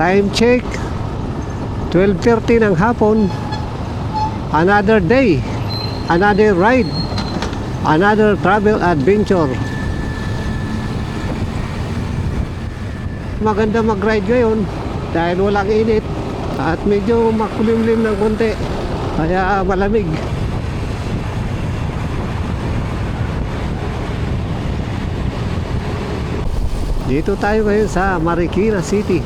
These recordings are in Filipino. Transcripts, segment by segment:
Time check 12:30 ng hapon. Another day, another ride, another travel adventure. Maganda mag-ride ngayon dahil walang init at medyo makulimlim ng konti, kaya malamig. Dito tayo ngayon sa Marikina City.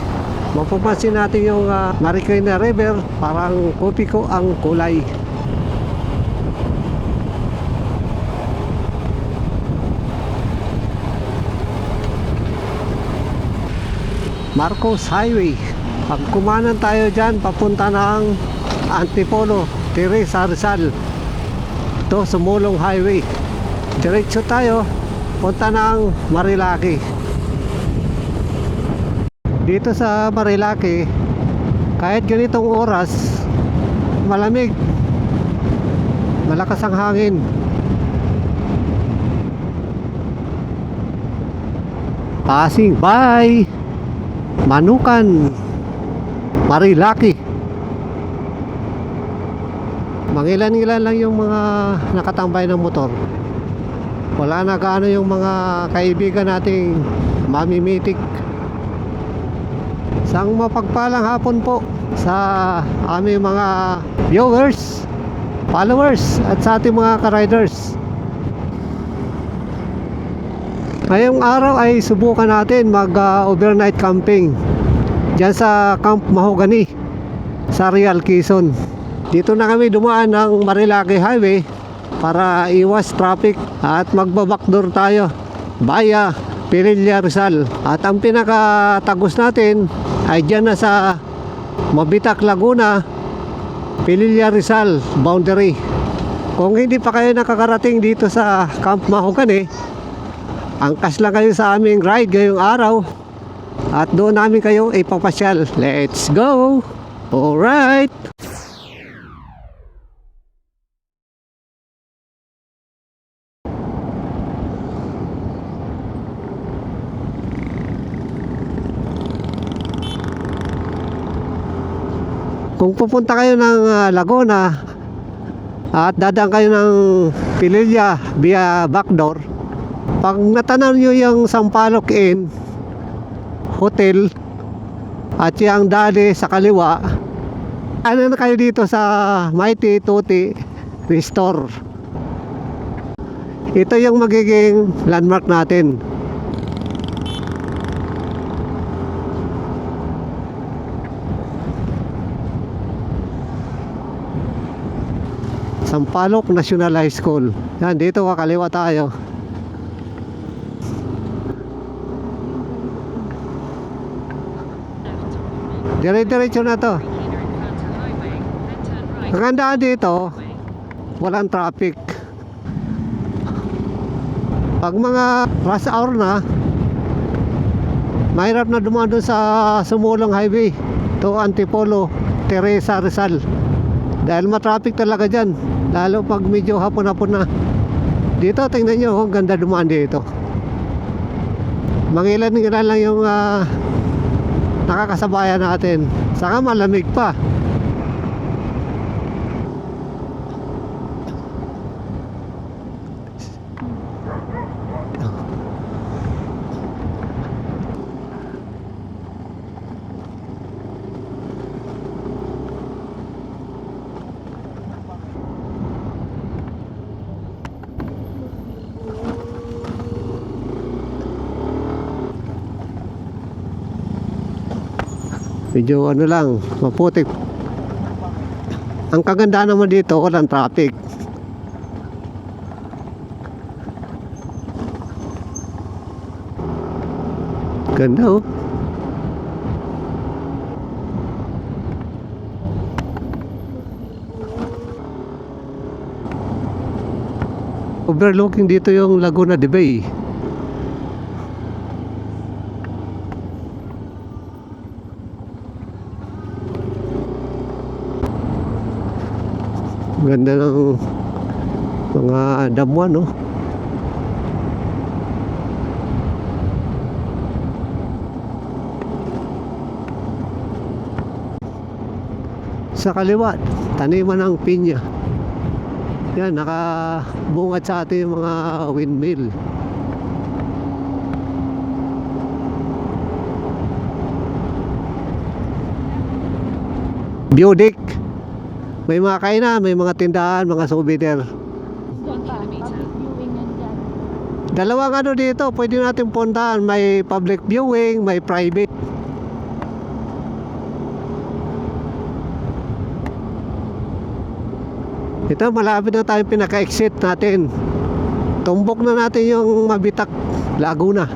Mapapansin natin yung Marikina River, parang kopi ko ang kulay. Marcos Highway. Pag kumanan tayo dyan, papunta ng Antipolo, Teresa Rizal. Ito, Sumulong Highway. Diretso tayo, punta ng Marilaki. Dito sa Marilaki, kahit ganitong oras, malamig. Malakas ang hangin. Passing by Manukan, Marilaki. Mangilan-ilan lang yung mga nakatambay ng motor. Wala na gaano yung mga kaibigan nating mamimitik. Isang mapagpalang hapon po sa aming mga viewers, followers at sa ating mga ka-riders. Ngayong araw ay subukan natin mag-overnight camping dyan sa Camp Mahogany sa Real, Quezon. Dito na kami dumaan ng Marilaki Highway para iwas traffic at magbabackdoor tayo via Pililla, Rizal. At ang pinakatagos natin ay dyan na sa Mabitac, Laguna, Pililla, Rizal boundary. Kung hindi pa kayo nakakarating dito sa Camp Mahogany, angkas lang kayo sa aming ride ngayong araw at doon namin kayo ipapasyal. Let's go! Alright! Kung pupunta kayo ng Laguna at dadaan kayo ng Pililla via backdoor, pag natanaw nyo yung Sampaloc Inn Hotel at yung dali sa kaliwa, ano na kayo dito sa Mighty Tuti Restore. Ito yung magiging landmark natin. Sampaloc National High School. Yan, dito kakaliwa tayo. Dire-diretso na to. Magandaan dito, walang traffic. Pag mga rush hour na, mahirap na dumaan doon sa Sumulong Highway to Antipolo, Teresa Rizal. Dahil matraffic talaga dyan, lalo pag medyo hapon-hapon na. Dito, tingnan nyo, ang ganda dumaan dito. Mangilan-ilan lang yung nakakasabayan natin. Saka malamig pa. Medyo ano lang, maputik. Ang kagandahan naman dito, walang traffic. Ganda oh. Overlooking dito yung Laguna de Bay. Ganda ng mga damuhan, no? Sa kaliwa, taniman ng pinya. Yan, nakabungad sa atin yung mga windmill. View deck. May mga kainan, may mga tindahan, mga souvenir. Dalawang ano dito, pwede natin puntahan. May public viewing, may private. Ito, malapit na tayong pinaka-exit natin. Tumbok na natin yung Mabitak, Laguna.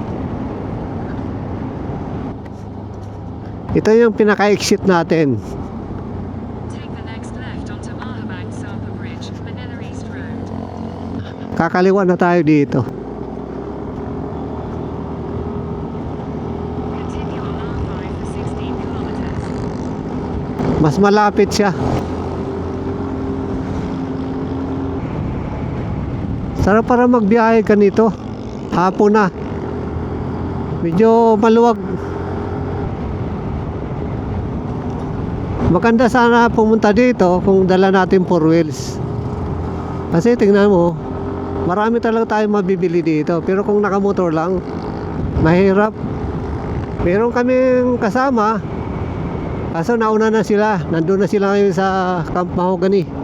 Ito yung pinaka-exit natin. Kakaliwa na tayo dito. Mas malapit siya. Sarap para magbiyahe ganito. Hapon na. Medyo maluwag. Maganda sana pumunta dito kung dala natin 4 wheels. Kasi tingnan mo, marami talaga tayong mabibili dito. Pero kung nakamotor lang, mahirap. Meron kaming kasama, kaso nauna na sila. Nandun na sila ngayon sa Camp Mahogany.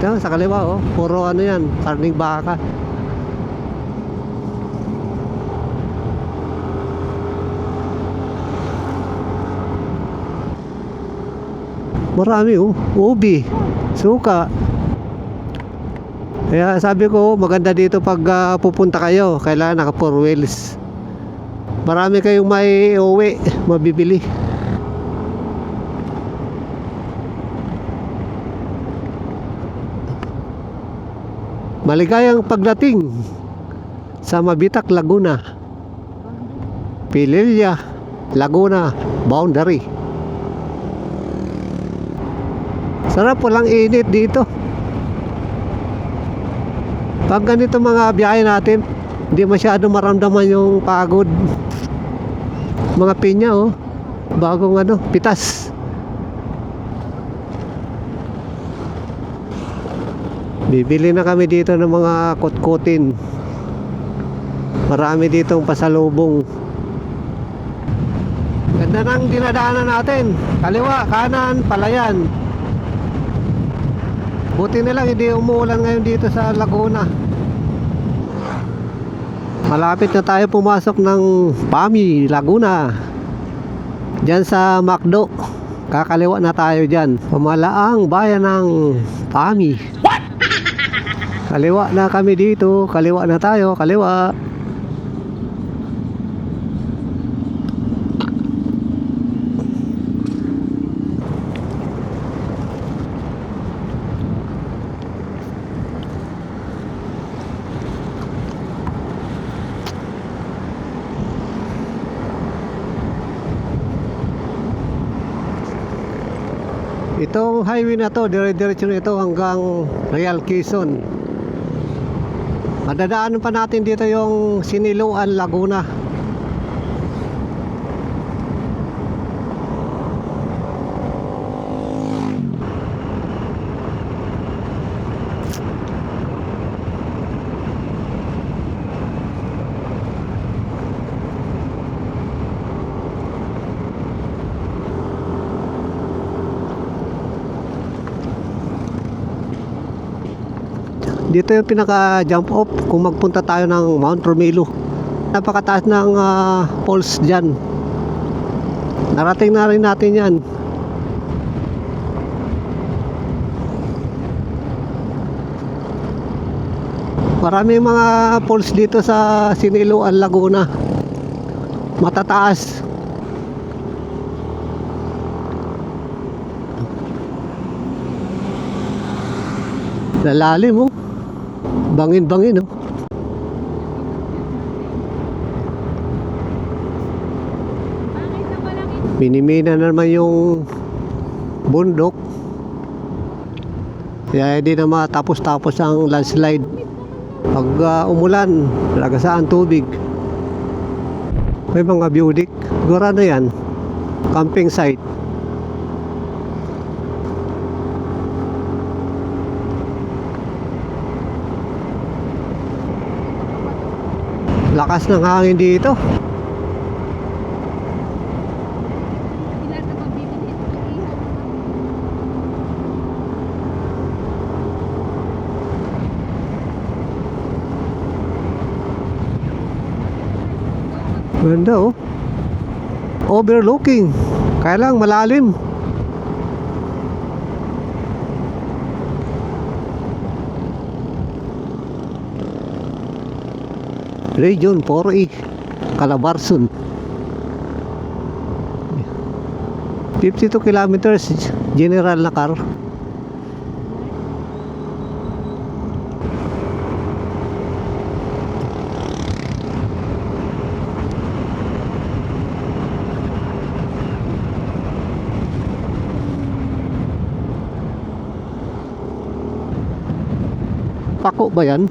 Ito, sa kaliwa, oh, puro ano yan, karning baka. Marami, oh, ubi, suka. Kaya sabi ko, maganda dito pag pupunta kayo, kailangan naka 4 wheels. Marami kayong may uwi, mabibili. Maligayang pagdating sa Mabitak, Laguna. Pililla, Laguna boundary. Sarap, walang init dito. Pag ganito mga biyahe natin, hindi masyado maramdaman yung pagod. Mga pinya, oh, bagong ano, pitas. Bibili na kami dito ng mga kutkutin. Marami ditong pasalubong. Ganda ng dinadaanan natin. Kaliwa, kanan, palayan. Buti na lang hindi umuulan ngayon dito sa Laguna. Malapit na tayo pumasok ng PAMI, Laguna. Diyan sa McDo. Kakaliwa na tayo dyan. Pamalaang bayan ng PAMI. Kaliwa na kami dito. Kaliwa na tayo. Kaliwa. Itong highway na to, dire-diretso na ito hanggang Real Quezon. Madadaanan pa natin dito yung Siniloan, Laguna. Dito yung pinaka jump off kung magpunta tayo ng Mount Romelo. Napakataas ng falls dyan. Narating na rin natin yan. Marami mga falls dito sa Siniloan, Laguna. Matataas. Lalalim, oh. Bangin-bangin, oh. Minimina na naman yung bundok. Kaya hindi na matapos-tapos ang landslide. Pag umulan, lagasaan tubig. May mga beauty. Siguro na yan, camping site. Lakas ng hangin dito. Ilan na magbibili? Ganda oh. Overlooking. Kaya lang malalim. Region 4E Calabarzon. 52 kilometers general na car. Pako ba yan?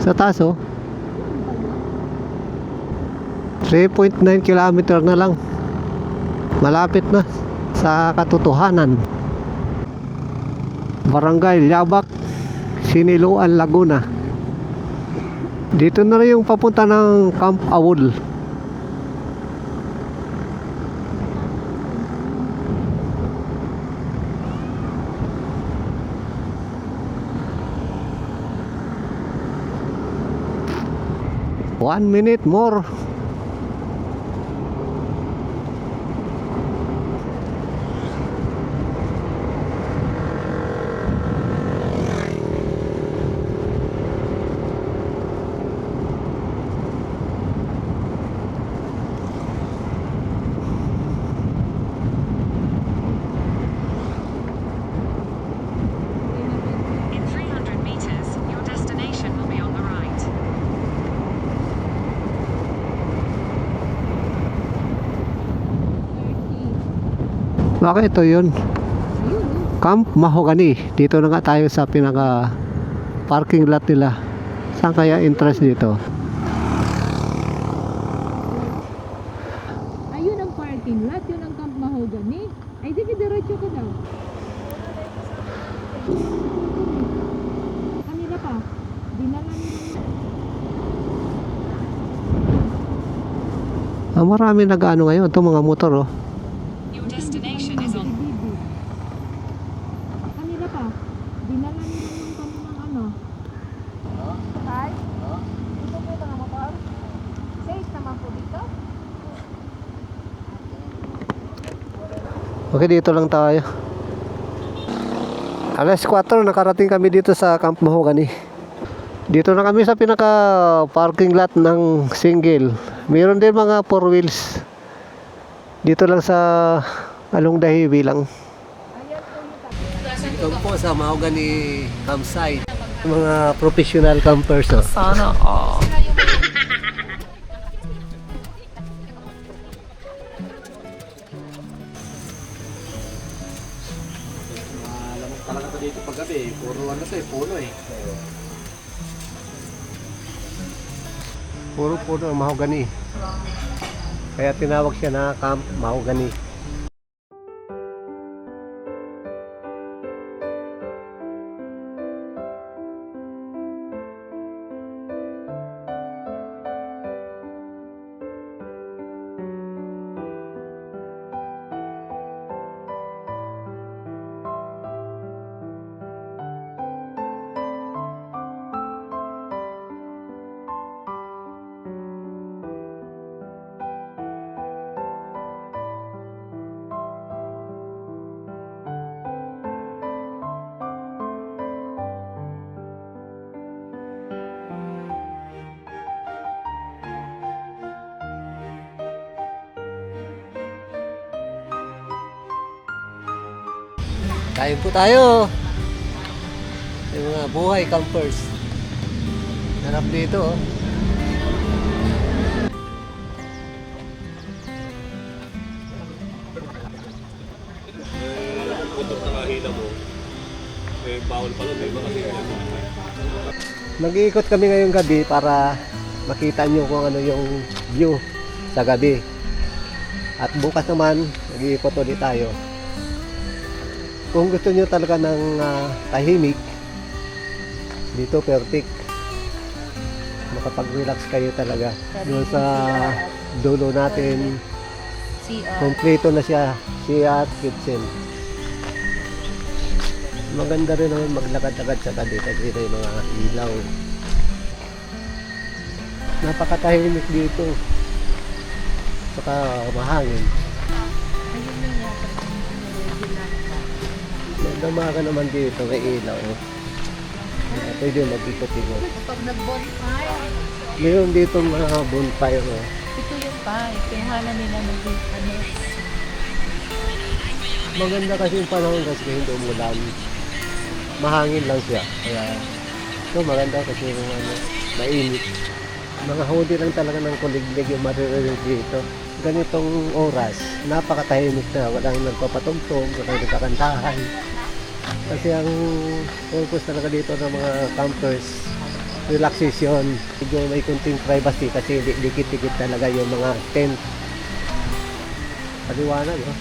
Sa taas oh. 3.9 kilometer na lang. Malapit na sa katotohanan. Barangay Liabak, Siniloan, Laguna. Dito na rin yung papunta ng Camp Awol. One minute more. In 300 meters, your destination will be on the right. Bakit ito yun? Ayun, Camp Mahogany. Dito na nga tayo sa pinaka parking lot nila. Saan kaya entrance dito? ayun ang parking lot, yun ang Camp Mahogany. Ay, di diretso ka daw. Kanila pa. Dinala nila. Marami nag-ano ngayon. Ito mga motor oh. Your destination is on. Kanila pa. Dinala nila yung kami ng ano. Ay? Dito po mga motor? Safe naman po dito? Okay, dito lang tayo. Alas 4 nakarating kami dito sa Camp Mahogany. Dito na kami sa pinaka parking lot ng single. Meron din mga 4 wheels. Dito lang sa Along the Highway lang. Ito po sa Mahogany campsite. Mga professional campers. Oh. Sana all. Alam talaga pa dito paggabi, puro ano to puno eh. Puro puno ang mahogany. Kaya tinawag siya na Camp Mahogany. Kain po tayo. Yung mga buhay campers. Hanap dito oh. Nag-iikot kami ngayong gabi para makita nyo kung ano yung view sa gabi. At bukas naman, nag-iikot ulit tayo. Kung gusto nyo talaga ng tahimik, dito perfect. makapag-relax kayo talaga. Doon sa dulo natin, CR. kompleto na siya, siya at kitchen. Maganda rin naman maglakad-lakad sa dito. Dito yung mga ilaw. Napakatahimik dito. Saka mahangin. Ayun lang yata yung regular na. Damagan naman dito, may ilaw. Pwede mag-ikot-ikot. Kapag nag-bonfire, Mayroon dito mga bonfire. Oh. ito yung pie. Kaya nila ano. Maganda kasi yung panahon kasi hindi umulan. Mahangin lang siya. Kaya ito maganda kasi yung mainit. Mga huli lang talaga ng kuliglig yung maririnig dito. Ganitong oras, napakatahimik na. Walang nagpapatugtog, walang nagkakantahan. Kasi ang purpose talaga dito ng mga campers, relaxation. Medyo may kunting privacy kasi dikit-dikit talaga yung mga tent. Paliwanag, oh.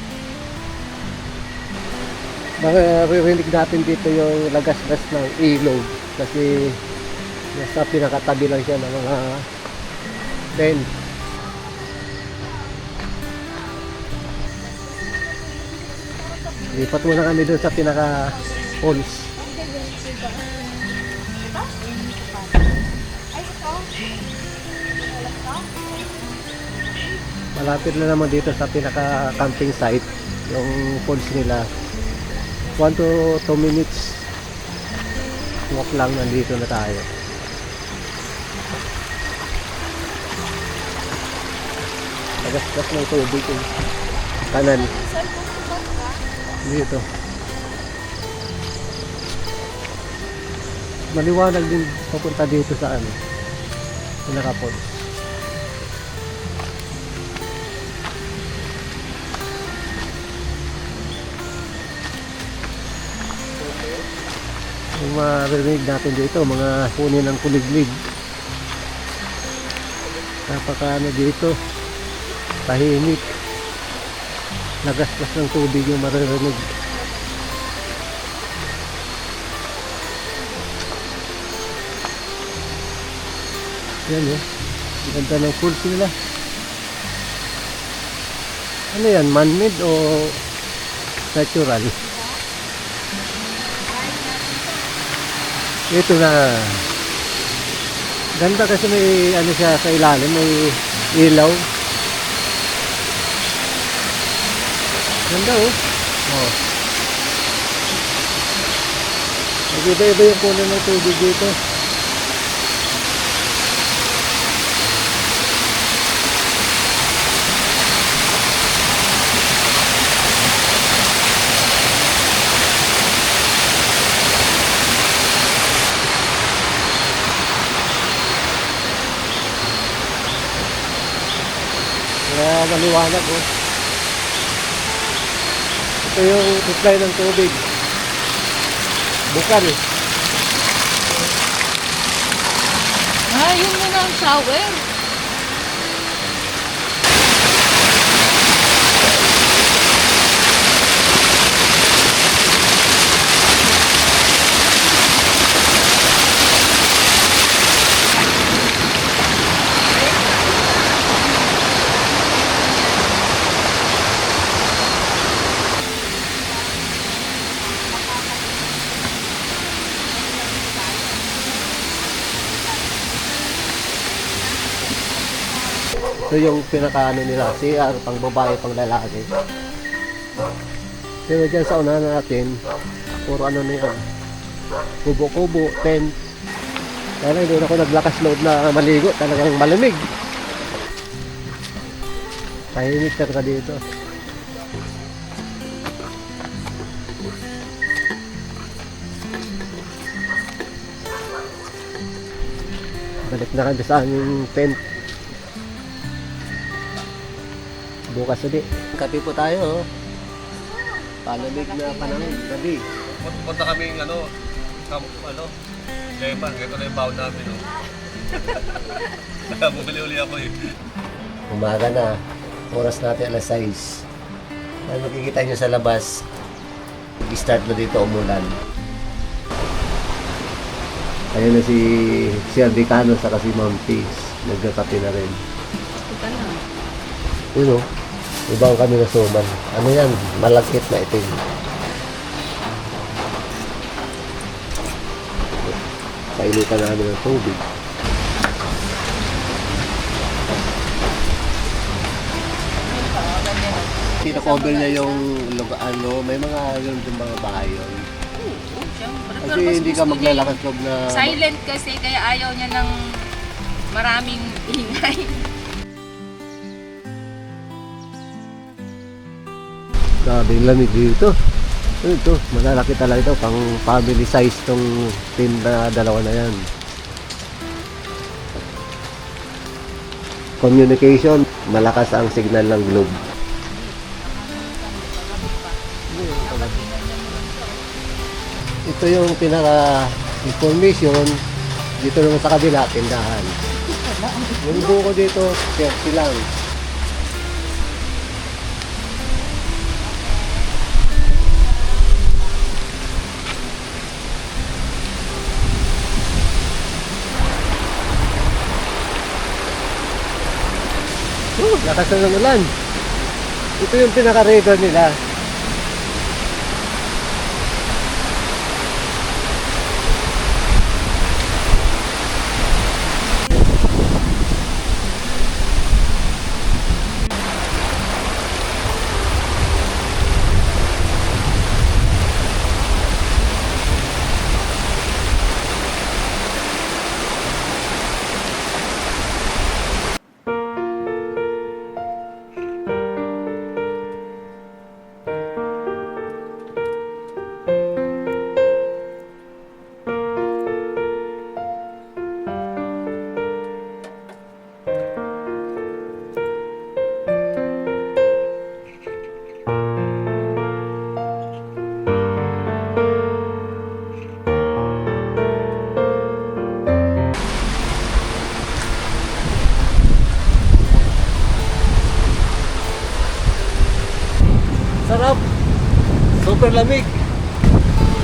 Maririnig natin dito yung lagas-gas ng ilog kasi nasa pinakatabi lang siya ng mga tent. Lipat muna kami doon sa pinaka falls. Malapit na naman dito sa pinaka camping site yung falls nila. 1 to 2 minutes walk lang, nandito na tayo. Tagas-gas ng tubig yung kanan dito. Maliwanag din papunta dito sa ano, pinaka-falls. Yung maririnig natin dito, mga huni ng kuliglig. Napaka ano dito, tahimik. Nagasgas ng tubig yung maririnig. Yan eh, ganda ng falls nila. Ano yan, man-made o natural? Ito na. Ganda kasi may ano siya sa ilalim, may ilaw. Ganda oh. Oh. Nag-iba-iba yung kulay ng tubig dito. Kaya maliwanag oh. Ito yung supply ng tubig. Bukal. Yun muna ang shower. Ito yung pinakaano nila, CR, pang babae, pang lalaki. Pero dyan sa unahan natin, puro ano na yan, kubo-kubo, tent. Kaya lang doon ako naglakas loob na maligo, talagang malamig. Tahimik talaga dito. Balik na kami sa aming tent. Bukas ulit. Kape po tayo. Palamig na panahon. Gabi. Punta kami Leman, ito na yung baon namin. Kaya bumili-uli ako eh. Umaga na. Oras natin alas 6. Ay, makikita nyo sa labas. Start na dito umulan. Ayan na si Sir Decano sa si Ma'am Peace. Nagkakape na rin. Ito na. Yun o. Ibang kami na suman. Ano yan? Malagkit na itim. Painitan namin ng tubig. Pinakover niya yung lugar, ano, may mga ganun din mga bahay yun. Oo, siyempre. Kasi Pero mas hindi ka gusto niya maglalakad loob na... yung silent kasi, kaya ayaw niya ng maraming ingay. Grabe yung lamig dito. Ito, malalaki talaga ito. Pang family size tong team na dalawa na yan. Communication, malakas ang signal ng globe. Ito yung pinaka-information. Dito naman sa kabila, tindahan. Yung buko dito, 30 lang. Lakas na ng ulan. Ito yung pinaka-river nila. Sarap. Super lamig.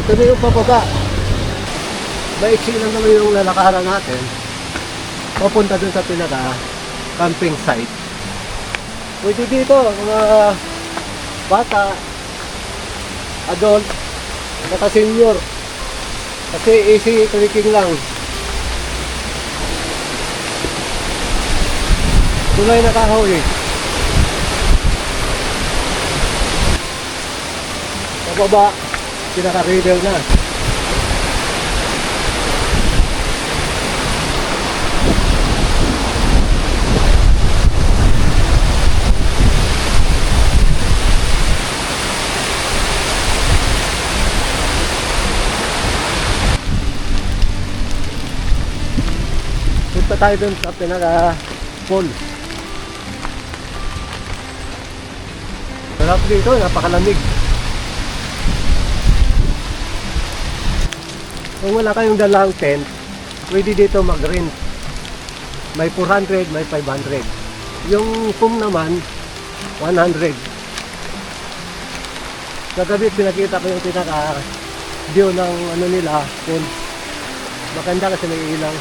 Ito na yung pababa. Maiksi lang naman yung lalakaran natin. Papunta dun sa pinaka camping site. Pwede dito, mga bata, adult, saka senior. Kasi easy trekking lang. Tulay na kahoy. Pababa, pinaka-river na. Punta tayo dun sa pinaka-pool. Sarap dito, napakalamig. Kung wala kayong dalang tent, pwede dito mag-rent. May 400, may 500. Yung room naman, 100. Kagabi pinakita ko yung pinaka-view ng ano nila, pool. Maganda kasi may ilaw.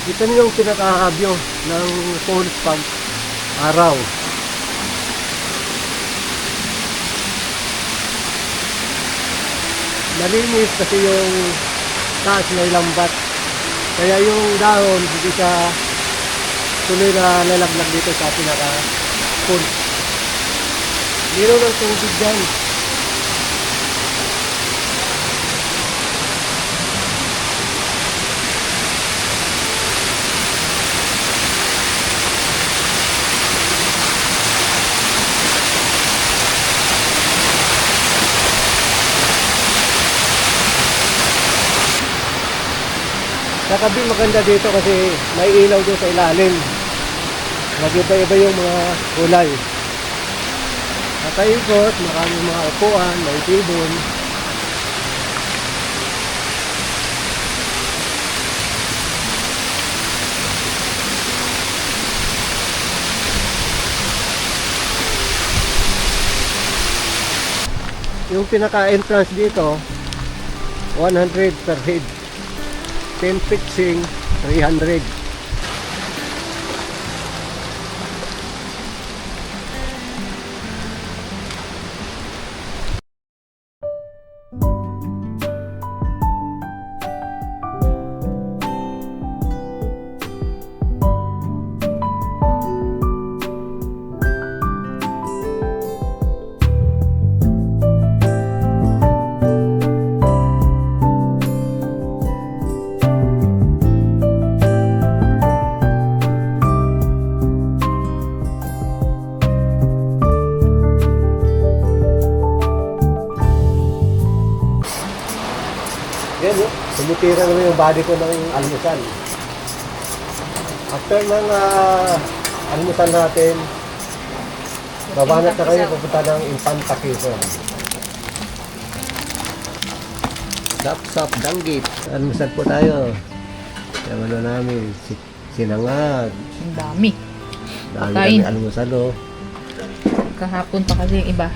Ito na yung pinaka-view ng pool pag araw. Malinis kasi yung taas may lambat. Kaya yung dahon hindi siya tuloy na lalaglag dito sa pinaka-pool. Meron ng tubig dyan. Sa kabi maganda dito kasi may ilaw doon sa ilalim. Nag-iba-iba yung mga kulay. Nakaikot, maraming mga upuan, may table. Yung pinaka-entrance dito, 100 per head. 10 fixing, 300. Yan, no? Tumutira naman yung body ko ng almusal. After ng almusal natin, babanat na kayo pupunta ng Infanta Quezon. Sapsap, danggit. Almusal po tayo. Yung ano namin, sinangag. Ang dami. Dami Pakain. kami almusal, oh. Kahapon pa kasi yung iba.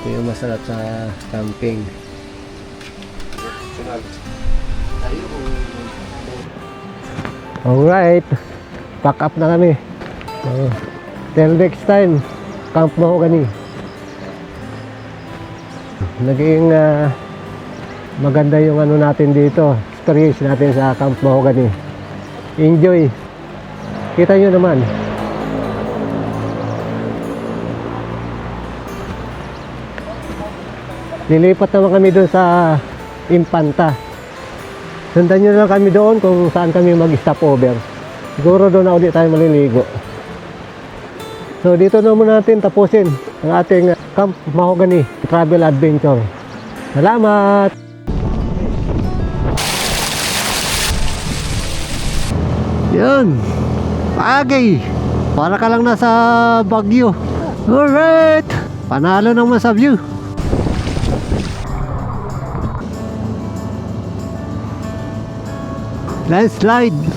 Ito yung masarap sa camping. Alright, pack up na kami. Till next time, Camp Mahogany. Naging maganda yung ano natin dito, experience natin sa Camp Mahogany. Enjoy. Kita nyo naman. Lilipat naman kami doon sa Infanta. Sundan nyo lang kami doon kung saan kami mag-stop over. Siguro doon na ulit tayo maliligo. So dito na muna natin tapusin ang ating Camp Mahogany Travel Adventure. Salamat! Yan! Agay! Para ka lang nasa Baguio. Alright! Panalo naman sa view. Landslide.